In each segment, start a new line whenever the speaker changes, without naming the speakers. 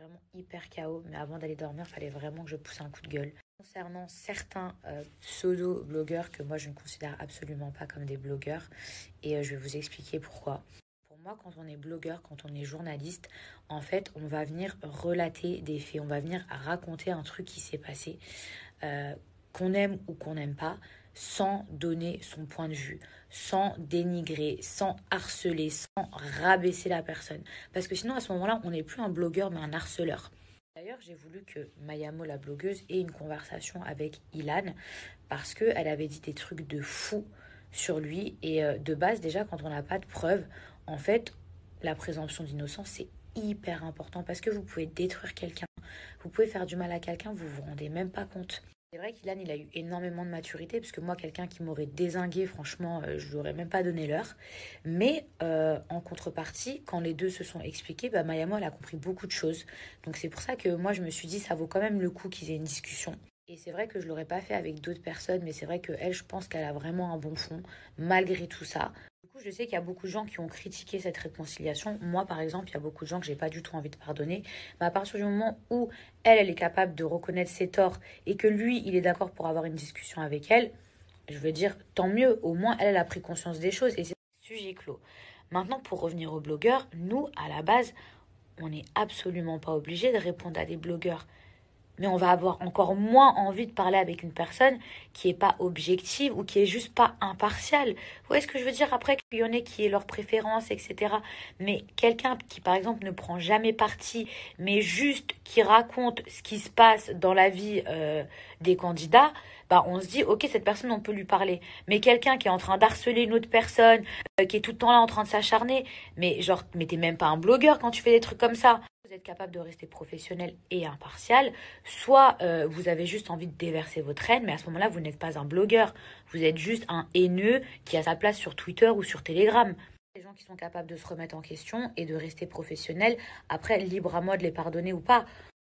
vraiment hyper KO, mais avant d'aller dormir, il fallait vraiment que je pousse un coup de gueule. Concernant certains pseudo-blogueurs que moi je ne considère absolument pas comme des blogueurs, et je vais vous expliquer pourquoi. Pour moi, quand on est blogueur, quand on est journaliste, en fait, on va venir relater des faits, on va venir raconter un truc qui s'est passé, euh, qu'on aime ou qu'on n'aime pas, sans donner son point de vue, sans dénigrer, sans harceler, sans rabaisser la personne. Parce que sinon, à ce moment-là, on n'est plus un blogueur, mais un harceleur. D'ailleurs, j'ai voulu que Mayamo, la blogueuse, ait une conversation avec Ilan parce qu'elle avait dit des trucs de fou sur lui. Et de base, déjà, quand on n'a pas de preuves, en fait, la présomption d'innocence, c'est hyper important parce que vous pouvez détruire quelqu'un, vous pouvez faire du mal à quelqu'un, vous vous rendez même pas compte. C'est vrai qu'Ilan, il a eu énormément de maturité, parce que moi, quelqu'un qui m'aurait dézingué, franchement, je lui aurais même pas donné l'heure. Mais en contrepartie, quand les deux se sont expliqués, bah, Mayamo, elle a compris beaucoup de choses. Donc c'est pour ça que moi, je me suis dit, ça vaut quand même le coup qu'ils aient une discussion. Et c'est vrai que je l'aurais pas fait avec d'autres personnes, mais c'est vrai qu'elle, je pense qu'elle a vraiment un bon fond, malgré tout ça. Du coup, je sais qu'il y a beaucoup de gens qui ont critiqué cette réconciliation. Moi, par exemple, il y a beaucoup de gens que j'ai pas du tout envie de pardonner. Mais à partir du moment où elle est capable de reconnaître ses torts et que lui, il est d'accord pour avoir une discussion avec elle, je veux dire, tant mieux. Au moins, elle a pris conscience des choses et c'est sujet clos. Maintenant, pour revenir aux blogueurs, nous, à la base, on n'est absolument pas obligé de répondre à des blogueurs, mais on va avoir encore moins envie de parler avec une personne qui est pas objective ou qui est juste pas impartiale. Vous voyez ce que je veux dire? Après, qu'il y en ait qui aient leurs préférences, etc. Mais quelqu'un qui, par exemple, ne prend jamais parti, mais juste qui raconte ce qui se passe dans la vie des candidats, bah, on se dit, ok, cette personne, on peut lui parler. Mais quelqu'un qui est en train d'harceler une autre personne, qui est tout le temps là en train de s'acharner, mais genre, mais t'es même pas un blogueur quand tu fais des trucs comme ça. Vous êtes capable de rester professionnel et impartial, soit vous avez juste envie de déverser votre haine, mais à ce moment-là, vous n'êtes pas un blogueur. Vous êtes juste un haineux qui a sa place sur Twitter ou sur Telegram. Les gens qui sont capables de se remettre en question et de rester professionnels, après, libre à moi de les pardonner ou pas.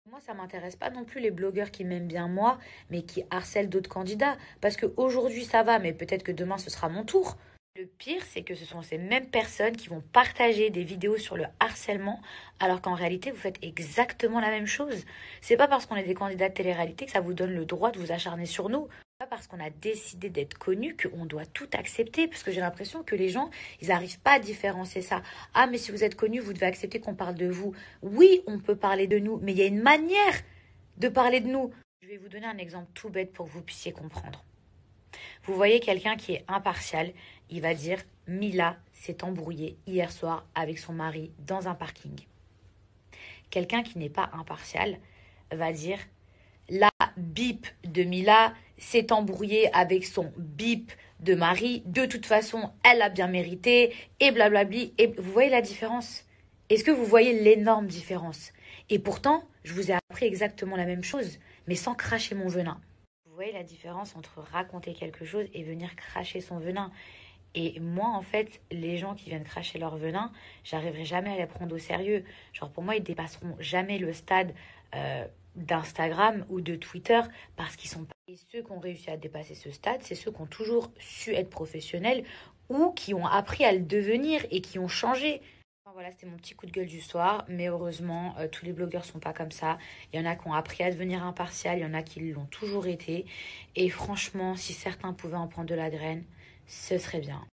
Moi, ça m'intéresse pas non plus les blogueurs qui m'aiment bien moi, mais qui harcèlent d'autres candidats. Parce qu'aujourd'hui, ça va, mais peut-être que demain, ce sera mon tour. Le pire, c'est que ce sont ces mêmes personnes qui vont partager des vidéos sur le harcèlement, alors qu'en réalité, vous faites exactement la même chose. C'est pas parce qu'on est des candidats de télé-réalité que ça vous donne le droit de vous acharner sur nous. C'est pas parce qu'on a décidé d'être connu qu'on doit tout accepter, parce que j'ai l'impression que les gens, ils n'arrivent pas à différencier ça. Ah, mais si vous êtes connu, vous devez accepter qu'on parle de vous. Oui, on peut parler de nous, mais il y a une manière de parler de nous. Je vais vous donner un exemple tout bête pour que vous puissiez comprendre. Vous voyez quelqu'un qui est impartial, il va dire Mila s'est embrouillée hier soir avec son mari dans un parking. Quelqu'un qui n'est pas impartial va dire la bip de Mila s'est embrouillée avec son bip de mari. De toute façon, elle a bien mérité et blablabli. Et vous voyez la différence? Est-ce que vous voyez l'énorme différence? Et pourtant, je vous ai appris exactement la même chose, mais sans cracher mon venin. Vous voyez la différence entre raconter quelque chose et venir cracher son venin. Et moi, en fait, les gens qui viennent cracher leur venin, j'arriverai jamais à les prendre au sérieux. Genre, pour moi, ils dépasseront jamais le stade d'Instagram ou de Twitter parce qu'ils sont pas. Et ceux qui ont réussi à dépasser ce stade, c'est ceux qui ont toujours su être professionnels ou qui ont appris à le devenir et qui ont changé. Enfin, voilà, c'était mon petit coup de gueule du soir, mais heureusement, tous les blogueurs sont pas comme ça. Il y en a qui ont appris à devenir impartial, il y en a qui l'ont toujours été. Et franchement, si certains pouvaient en prendre de la graine, ce serait bien.